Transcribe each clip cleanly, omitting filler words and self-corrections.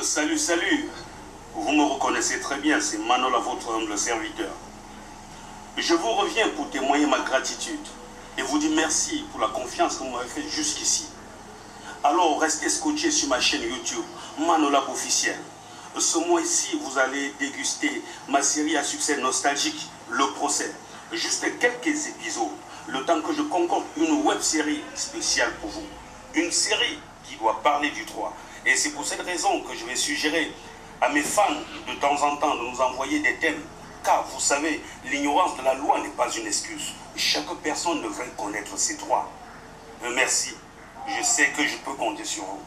Salut, salut. Vous me reconnaissez très bien, c'est Manola, votre humble serviteur. Je vous reviens pour témoigner ma gratitude et vous dire merci pour la confiance que vous m'avez faite jusqu'ici. Alors, restez scotchés sur ma chaîne YouTube, Manola officiel. Ce mois-ci, vous allez déguster ma série à succès nostalgique, Le Procès. Juste quelques épisodes, le temps que je concorde une web-série spéciale pour vous. Une série qui doit parler du droit. Et c'est pour cette raison que je vais suggérer à mes fans de temps en temps de nous envoyer des thèmes. Car vous savez, l'ignorance de la loi n'est pas une excuse. Chaque personne devrait connaître ses droits. Merci. Je sais que je peux compter sur vous.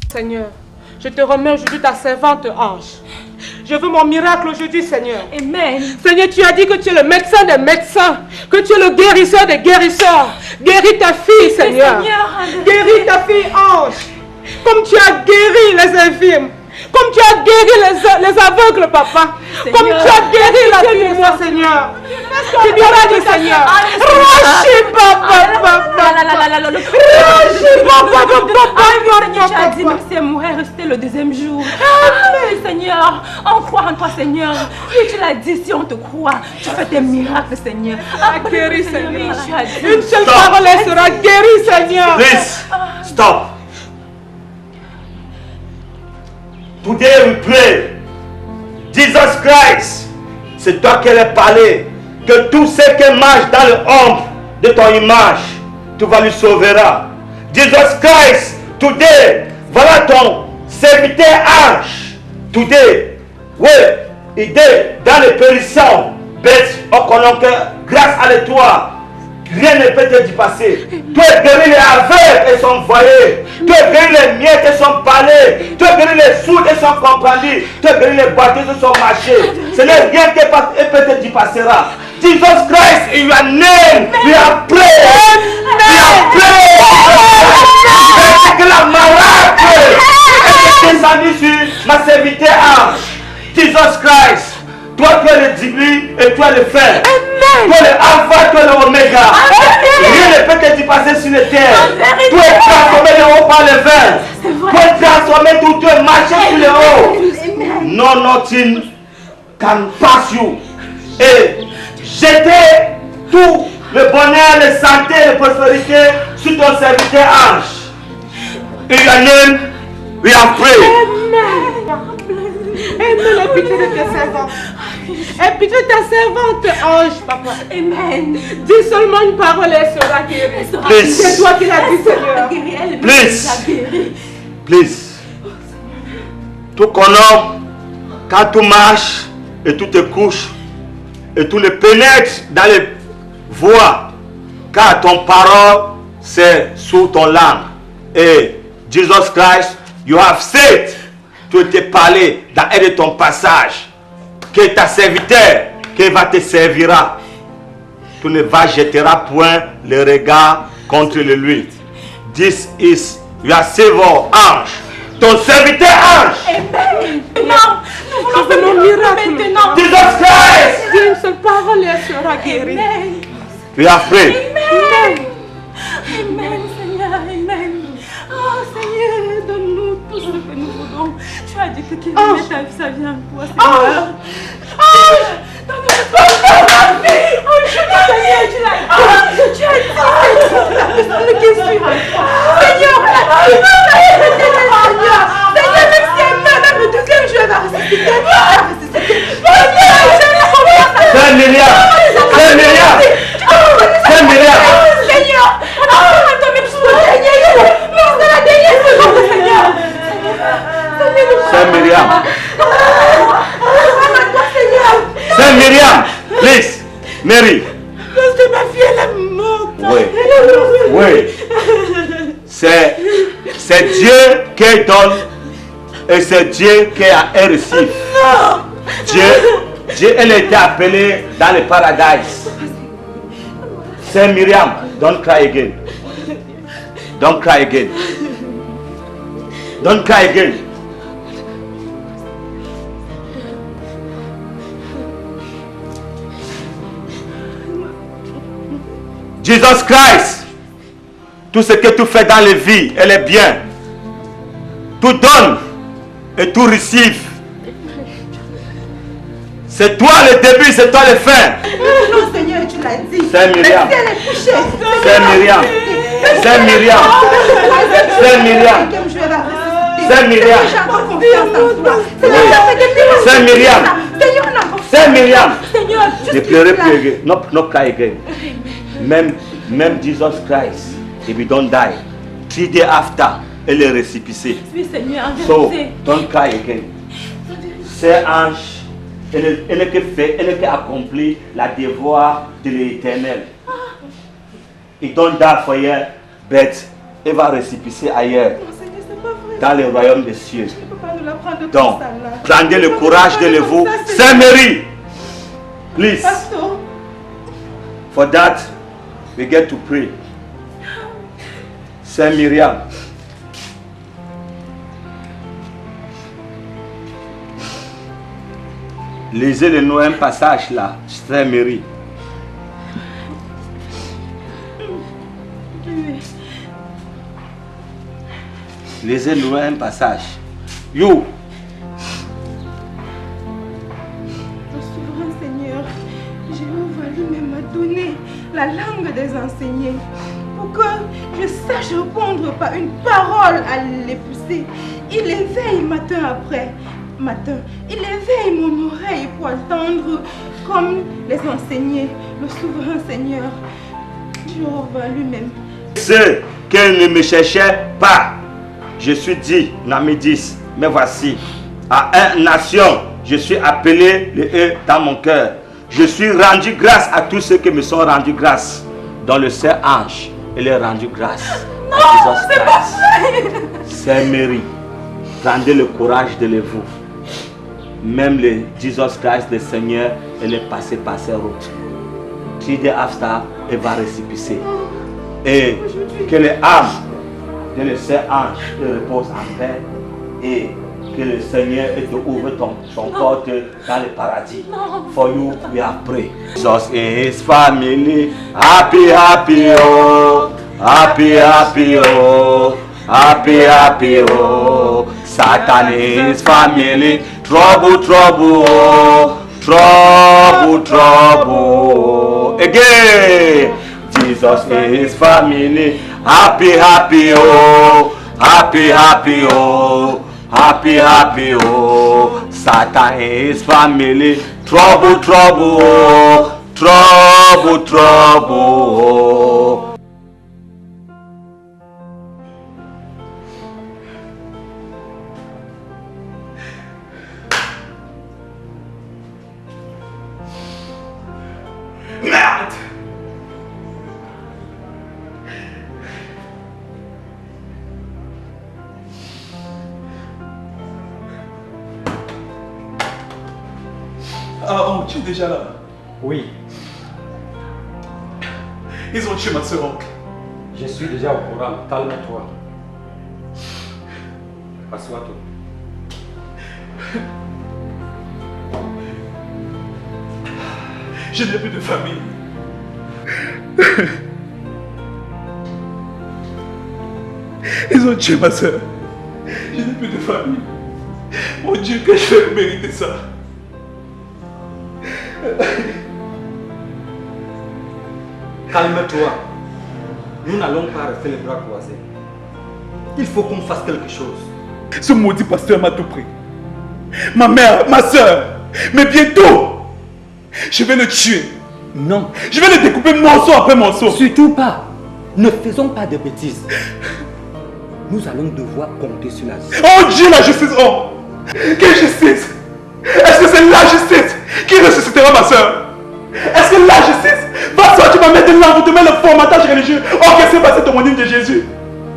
Seigneur, je te remets aujourd'hui ta servante ange. Je veux mon miracle aujourd'hui, Seigneur. Amen. Seigneur, tu as dit que tu es le médecin des médecins, que tu es le guérisseur des guérisseurs. Guéris ta fille, Seigneur. Guéris ta fille ange. Comme tu as guéri les infirmes. Comme tu as guéri les aveugles, papa. Seigneur. Comme tu as guéri la fille de moi, Seigneur. Tu diras du Seigneur. Rachi, papa, papa. Rachi, papa, papa. Tu as dit que c'est mourir resté le deuxième jour. Amen, Seigneur. On croit en toi, Seigneur. Oui, tu l'as dit, si on te croit, tu fais tes miracles, Seigneur. Guéri, Seigneur. Une seule parole sera guérie, Seigneur. Please, stop. Today we pray. Jesus Christ, c'est toi qui allais parler. Que tout ce qui marche dans l'ombre de ton image, tu vas lui sauvera. Jesus Christ, today, voilà ton serviteur ange. Today, oui, il est dans les périssions. Bête, on connaît que grâce à toi, rien ne peut te dépasser. Tu as guéri les aveugles et sont voyés. Tu as guéri les miettes et sont parlés. Tu as guéri les sourds et sont compris. Tu as guéri les boiteux et sont marchés. Ce n'est rien qui peut te dépassera. Jesus Christ, in your name, we are praying. We are praying. Que la miracle est descendue sur ma serviteur ange. Jesus Christ. Toi, tu es le début et toi le fin. Toi le alpha, toi le oméga. Rien ne peut te dépasser sur la terre. Tu es transformé de haut par le vin. Tu es transformé tout, tu es marché sur le haut. No nothing can pass you. Et jeter tout le bonheur, la santé, la prospérité sur ton serviteur ange. In your name, we are praying. Aime la pitié de tes servantes. Aie pitié de ta servante, ange, papa. Amen. Dis seulement une parole et elle sera guérie. Please. C'est toi qui l'as dit, Seigneur. Please. Please. tout conhomme, quand tout marche et tout te couche, et tout le pénètre dans les voies, car ton parole c'est sous ton langue. Et Jesus Christ, you have said, tu t'es parlé dans un de ton passage, que ta serviteur, qui va te servira, tu ne vas jeteras point le regard contre lui. This is your servant ange, ton serviteur ange. Amen. Non, nous voulons ce miracle maintenant. Jesus Christ. Dis une seule parole et elle sera guérie. Amen. We are free. Amen. Amen, Seigneur. Amen. Oh, Seigneur, donne-nous tout ce que nous voulons. Tu as dit que qui remet ta vie, ça vient de toi, Seigneur. Donne-nous tout ce que Seigneur, tu l'as dit. Tu as dit, Seigneur, qui suis Seigneur, Seigneur, même si elle meurt, même le deuxième jour, elle va ressusciter. C'est Myriam. C'est Myriam. C'est Myriam. Seigneur, on a besoin de toi même jusqu'au dernier jour. Même dans la dernière seconde, Seigneur. C'est Myriam. C'est Myriam. Please, Mary. Parce que ma fille, elle est morte. Oui. Oui. C'est Dieu qui donne et c'est Dieu qui a reçu. Dieu, elle a été appelée dans le paradis. C'est Myriam. Don't cry again. Don't cry again. Don't cry again. Jesus Christ, tout ce que tu fais dans la vie, elle est bien. Tout donne et tout receive. C'est toi le début, c'est toi le fin. Non, Seigneur, tu l'as dit. C'est Myriam. Elle est couchée. C'est Myriam. C'est Myriam. C'est Myriam. C'est Myriam. C'est Myriam. C'est Myriam. Ne pleurez plus. No cry again. Même Jesus Christ, if you don't die, 3 days after, elle est récipicée. Oui, Seigneur, So, don't cry again. C'est ange, elle qui accomplit la devoir de l'Éternel. It don't die for you, but elle va récipicer ailleurs, dans le royaume des cieux. Donc, prenez le courage de vous. Saint Marie, please. For that, we get to pray. Saint Myriam. Lisez-le-nous un passage là, Saint Marie. Lisez-nous un passage. You. Souverain Seigneur, Jéhovah lui-même m'a donné la langue des enseignés pour que je sache répondre par une parole à les pousser. Il éveille matin après matin. Il éveille mon oreille pour entendre comme les enseignés, le souverain Seigneur, Jéhovah lui-même. Ceux qui ne me cherchaient pas, je suis dit, Nami 10, mais voici, à une nation, je suis appelé le E dans mon cœur. Je suis rendu grâce à tous ceux qui me sont rendus grâce. Dans le Saint-Ange, il est rendu grâce. Non, c'est pas vrai. Saint Marie, prenez le courage de vous. Même le Jesus Christ, le Seigneur, il est passé par ces routes. 3 days after, il va récipicer. Et que l'âme de le Saint-Ange repose en paix. Et que le Seigneur te ouvre son porte dans le paradis. For you, we have prayed. Jesus and his family, happy, happy, oh. Happy, happy, oh. Happy, happy, oh. Satan and his family, trouble, trouble, oh. Trouble, trouble. Again. Jesus and his family, happy, happy, oh. Happy, happy, oh. Happy, happy, oh. Satan and his family, trouble, trouble, oh. Trouble, trouble, oh. tu es déjà là? Oui. Ils ont tué ma soeur, oncle. Je suis déjà au courant. Calme-toi. Assois-toi. Je n'ai plus de famille. Ils ont tué ma soeur. Je n'ai plus de famille. Mon Dieu, que je fais mériter ça? Calme-toi. Nous n'allons pas rester les bras croisés. Il faut qu'on fasse quelque chose. Ce maudit pasteur m'a tout pris. Ma mère, ma soeur. Mais bientôt, je vais le tuer. Non. Je vais le découper morceau après morceau. Surtout pas. Ne faisons pas de bêtises. Nous allons devoir compter sur la justice. Oh Dieu, la justice, oh! Quelle justice? Est-ce que c'est la justice qui ressuscitera ma soeur? Est-ce que la justice va sortir ma mère de l'envoûtement, le formatage religieux orchestré par cet homonyme de Jésus?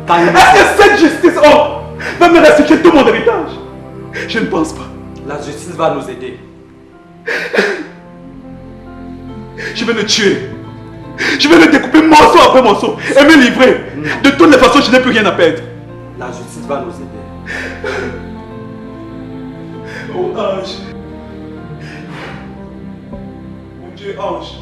Est-ce que cette justice, oh, va me restituer tout mon héritage? Je ne pense pas. La justice va nous aider. Je vais le tuer. Je vais le découper morceau après morceau et me livrer. De toutes les façons, je n'ai plus rien à perdre. La justice va nous aider. Oh ange. Mon Dieu, ange.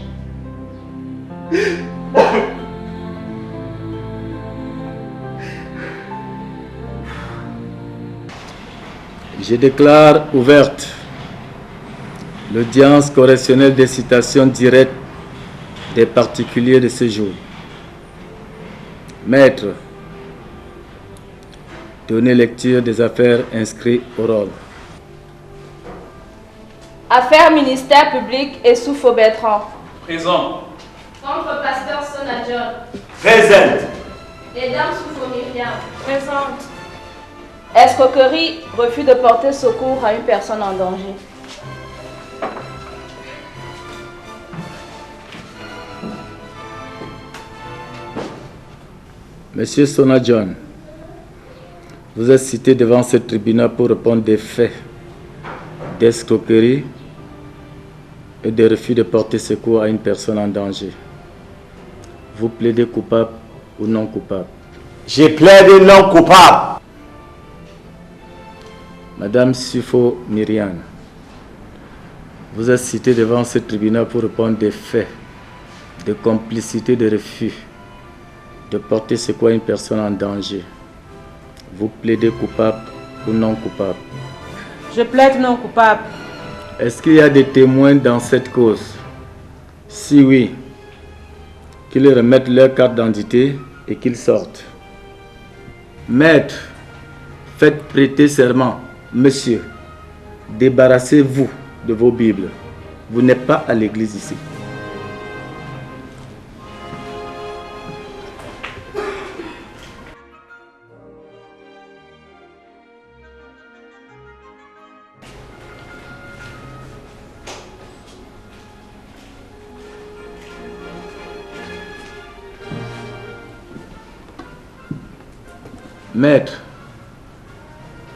Je déclare ouverte l'audience correctionnelle des citations directes des particuliers de ce jour. Maître, donnez lecture des affaires inscrites au rôle. Affaires ministère public et Soufo Bertrand. Présent. Contre pasteur Sona John. Présente. Et dame Soufo Myriam. Présente. Escroquerie, refus de porter secours à une personne en danger. Monsieur Sona John, vous êtes cité devant ce tribunal pour répondre des faits d'escroquerie et de refus de porter secours à une personne en danger. Vous plaidez coupable ou non coupable? J'ai plaidé non coupable. Madame Soufo Myriam, vous êtes citée devant ce tribunal pour répondre des faits de complicité de refus de porter secours à une personne en danger. Vous plaidez coupable ou non coupable? Je plaide non coupable. Est-ce qu'il y a des témoins dans cette cause? Si oui, qu'ils remettent leur carte d'identité et qu'ils sortent. Maître, faites prêter serment. Monsieur, débarrassez-vous de vos Bibles. Vous n'êtes pas à l'église ici. Maître,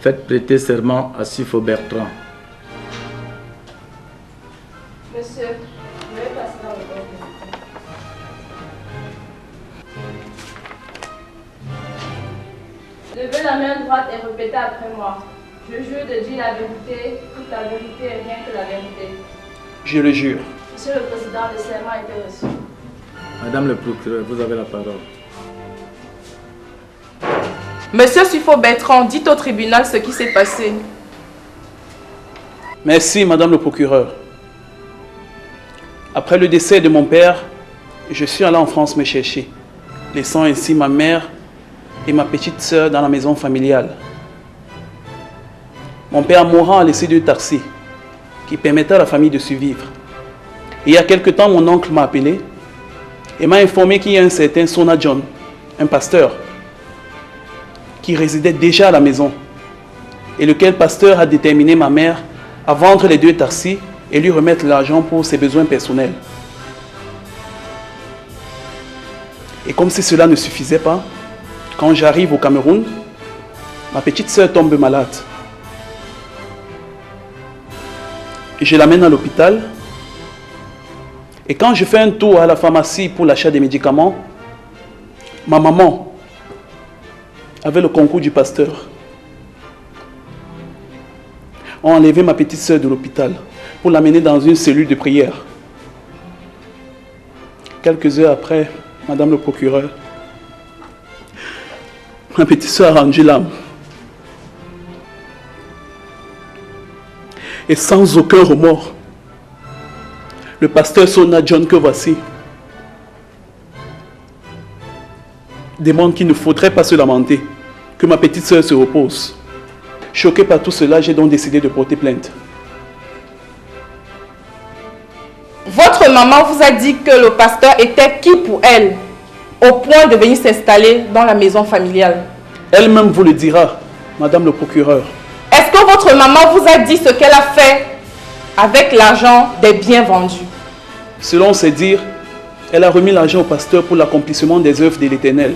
faites prêter serment à Soufo Bertrand. Monsieur, je vais passer dans le bord. Levez la main droite et répétez après moi. Je jure de dire la vérité, toute la vérité et rien que la vérité. Je le jure. Monsieur le Président, le serment a été reçu. Madame le procureur, vous avez la parole. Monsieur Soufo Bertrand, dites au tribunal ce qui s'est passé. Merci, Madame le procureur. Après le décès de mon père, je suis allé en France me chercher, laissant ainsi ma mère et ma petite sœur dans la maison familiale. Mon père mourant a laissé 2 taxis qui permettaient à la famille de survivre. Et il y a quelque temps, mon oncle m'a appelé et m'a informé qu'il y a un certain Sona John, un pasteur, qui résidait déjà à la maison et lequel pasteur a déterminé ma mère à vendre les 2 taxis et lui remettre l'argent pour ses besoins personnels. Et comme si cela ne suffisait pas, quand j'arrive au Cameroun, ma petite sœur tombe malade. Et je l'amène à l'hôpital Et quand je fais un tour à la pharmacie pour l'achat des médicaments, ma maman avait le concours du pasteur. A enlevé ma petite sœur de l'hôpital pour l'amener dans une cellule de prière. Quelques heures après, Madame le procureur, ma petite sœur a rendu l'âme. Et sans aucun remords, le pasteur Sona John que voici demande qu'il ne faudrait pas se lamenter, que ma petite sœur se repose. Choqué par tout cela, j'ai donc décidé de porter plainte. Votre maman vous a dit que le pasteur était qui pour elle, au point de venir s'installer dans la maison familiale? Elle-même vous le dira, Madame le procureur. Est-ce que votre maman vous a dit ce qu'elle a fait avec l'argent des biens vendus? Selon ses dires, elle a remis l'argent au pasteur pour l'accomplissement des œuvres de l'Éternel.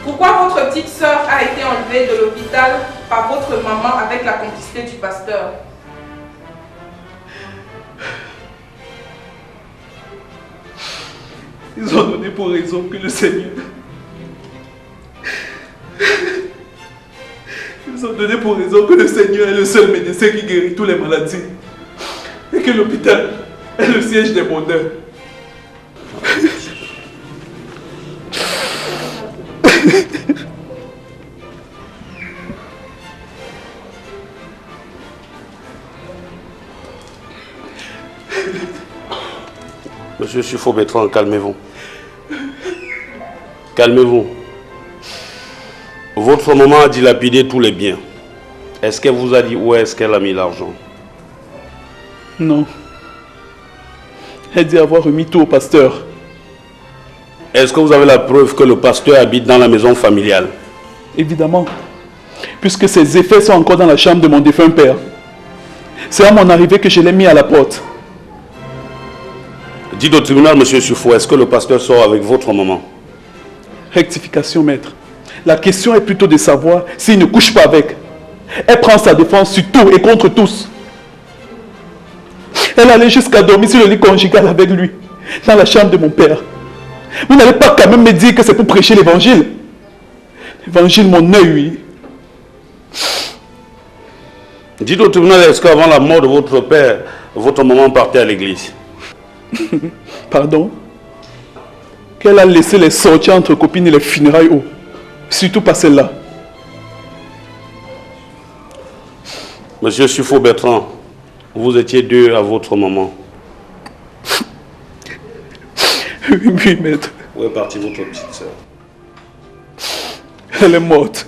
Pourquoi votre petite sœur a été enlevée de l'hôpital par votre maman avec la complicité du pasteur? Ils ont donné pour raison que le Seigneur... Ils ont donné pour raison que le Seigneur est le seul médecin qui guérit toutes les maladies. Et que l'hôpital est le siège des bonheurs. Monsieur Sufo Bertrand, calmez-vous. Calmez-vous. Votre maman a dilapidé tous les biens. Est-ce qu'elle vous a dit où est-ce qu'elle a mis l'argent? Non. Elle dit avoir remis tout au pasteur. Est-ce que vous avez la preuve que le pasteur habite dans la maison familiale? Évidemment. Puisque ses effets sont encore dans la chambre de mon défunt père. C'est à mon arrivée que je l'ai mis à la porte. Dites au tribunal, monsieur Sufo, est-ce que le pasteur sort avec votre maman? Rectification, maître. La question est plutôt de savoir s'il ne couche pas avec. Elle prend sa défense sur tout et contre tous. Elle allait jusqu'à dormir sur le lit conjugal avec lui, dans la chambre de mon père. Vous n'allez pas quand même me dire que c'est pour prêcher l'évangile. L'évangile, mon œil, oui. Dites au tribunal, est-ce qu'avant la mort de votre père, votre maman partait à l'église? Pardon? Qu'elle a laissé les sorties entre copines et les funérailles haut. Surtout pas celle-là. Monsieur Sufo Bertrand, vous étiez deux à votre maman. Oui, maître. Où est partie votre petite sœur? Elle est morte.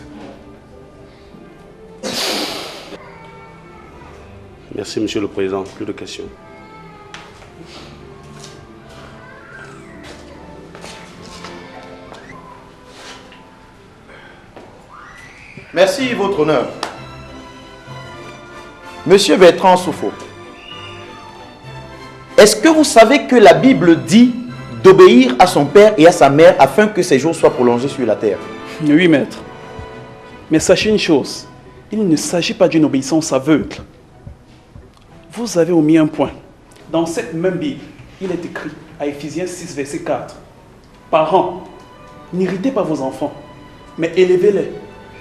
Merci, monsieur le président. Plus de questions. Merci, votre honneur. Monsieur Bertrand Soufo, est-ce que vous savez que la Bible dit d'obéir à son père et à sa mère afin que ses jours soient prolongés sur la terre? Oui, maître. Mais sachez une chose, il ne s'agit pas d'une obéissance aveugle. Vous avez omis un point. Dans cette même Bible, il est écrit à Éphésiens 6, verset 4. Parents, n'irritez pas vos enfants, mais élevez-les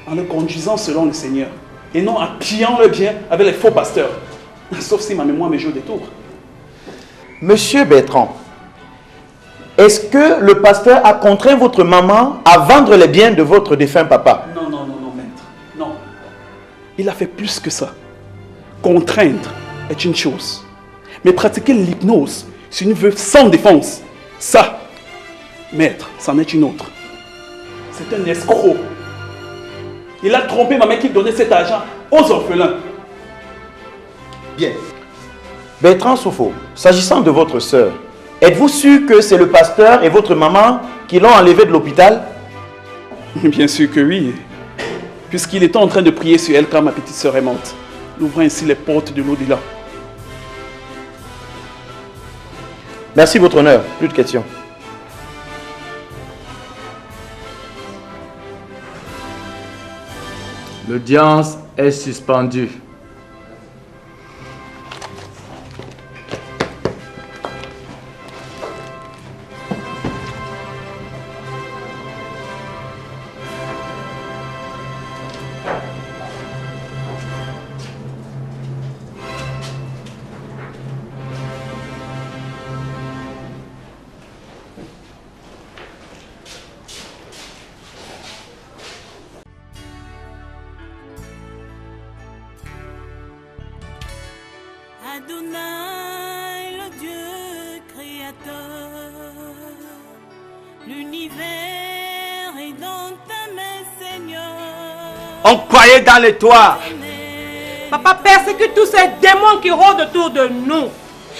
en les conduisant selon le Seigneur, et non en pillant le bien avec les faux pasteurs. Sauf si ma mémoire me joue des tours. Monsieur Bertrand, est-ce que le pasteur a contraint votre maman à vendre les biens de votre défunt papa? Non, maître. Non. Il a fait plus que ça. Contraindre est une chose. Mais pratiquer l'hypnose sur une veuve sans défense, ça, maître, c'en est une autre. C'est un escroc. Il a trompé ma mère qui donnait cet argent aux orphelins. Bien. Bertrand Soufo, s'agissant de votre sœur, êtes-vous sûr que c'est le pasteur et votre maman qui l'ont enlevée de l'hôpital? Bien sûr que oui. Puisqu'il était en train de prier sur elle quand ma petite sœur est morte, ouvrant ainsi les portes de l'au-delà. Merci, votre honneur. Plus de questions. L'audience est suspendue. Adonai, le Dieu créateur, l'univers est dans ta main, Seigneur. On croyait dans les toits. Papa, persécute tous ces démons qui rôdent autour de nous.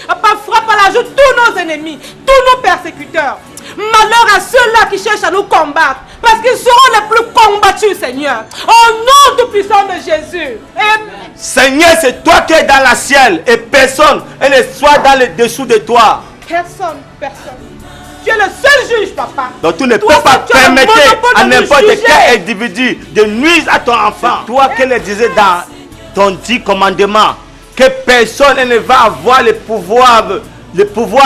Papa, frappe à la joue tous nos ennemis, tous nos persécuteurs. Malheur à ceux-là qui cherchent à nous combattre, parce qu'ils seront les plus combattus, Seigneur. Au nom tout puissant de Jésus. Amen. Seigneur, c'est toi qui es dans la ciel et personne ne soit dans le dessous de toi. Personne. Tu es le seul juge, papa. Donc tu ne peux pas permettre à n'importe quel individu de nuire à ton enfant. Toi qui le disais dans ton 10 commandements, que personne ne va avoir le pouvoir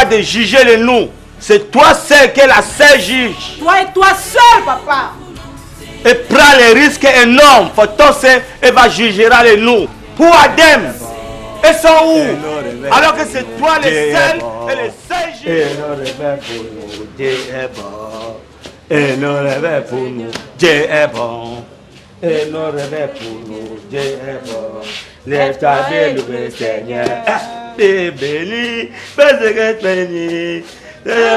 de juger les nous. C'est toi seul qui est la seule juge. Toi et toi seul, papa. Et prends les risques énormes pour toi seul et va juger les nous. Pour Adam, ils sont où? Alors que c'est toi le seul et le seul juge. Dieu est bon. Et nos rêves pour nous, Dieu est bon. Et nos rêves pour nous, Dieu est bon. Lève-toi de louer Seigneur. T'es béni, parce que t'es béni.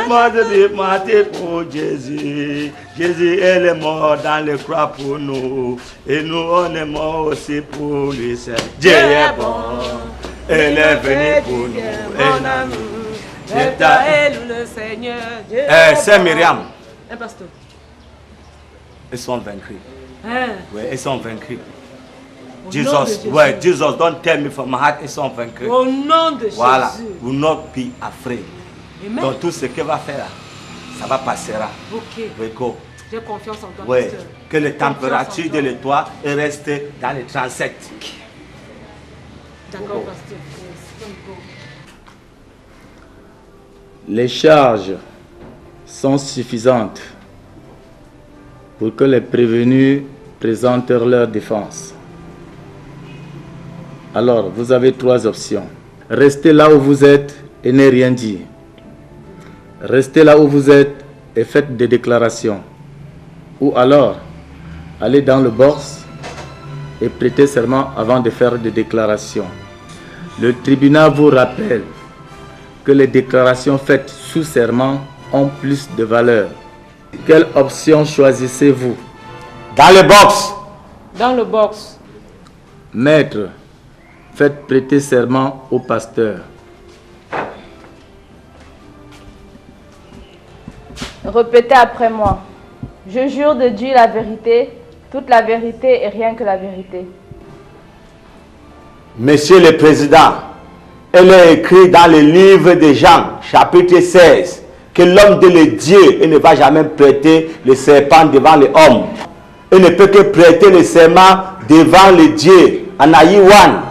Moi de mater pour Jésus. Jésus est mort dans le croix pour nous. Et nous on est mort aussi pour lui. Dieu est bon. Il est venu pour nous. Mon amour. Lève-toi et loue le Seigneur. C'est Myriam. Un pasteur. Ils sont vaincus. Hein? Oui, ils sont vaincus. Jesus, ouais, Jesus, don't tell me from my heart, ils sont vaincus. Au nom de voilà. Jésus. Will not be afraid. Amen. Donc tout ce qu'il va faire, ça va passer. Ok. Oui, go. J'ai confiance en toi, oui. pasteur. Que la température de l'étoile reste dans les 37. D'accord, pasteur. Les charges sont suffisantes pour que les prévenus présentent leur défense. Alors, vous avez 3 options. Restez là où vous êtes et ne rien dire. Restez là où vous êtes et faites des déclarations. Ou alors, allez dans le box et prêtez serment avant de faire des déclarations. Le tribunal vous rappelle que les déclarations faites sous serment ont plus de valeur. Quelle option choisissez-vous? Dans le box. Dans le box. Maître, faites prêter serment au pasteur. Répétez après moi. Je jure de dire la vérité, toute la vérité et rien que la vérité. Monsieur le Président, elle est écrit dans le livre de Jean, chapitre 16, que l'homme de Dieu ne va jamais prêter le serment devant l'homme. Il ne peut que prêter le serment devant le Dieu, en Aïwan.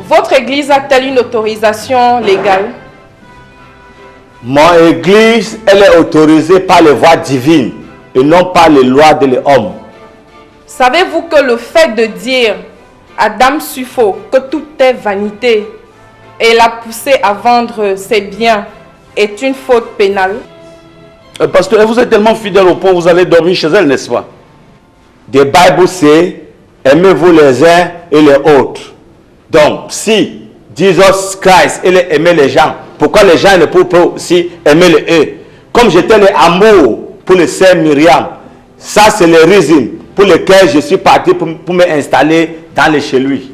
Votre église a-t-elle une autorisation légale? Mon église, elle est autorisée par les voies divines et non par les lois de l'homme. Savez-vous que le fait de dire à Dame Sufo que tout est vanité et l'a poussé à vendre ses biens est une faute pénale? Pasteur, vous êtes tellement fidèle au point où vous allez dormir chez elle, n'est-ce pas? The Bible say, aimez-vous les uns et les autres. Donc, si Jesus Christ il aimait les gens, pourquoi les gens ne peuvent pas aussi aimer les eux? Comme j'étais l'amour pour le sœur Myriam, ça c'est le raison pour lequel je suis parti pour m'installer dans le chez lui.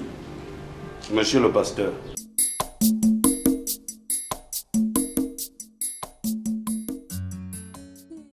Monsieur le pasteur,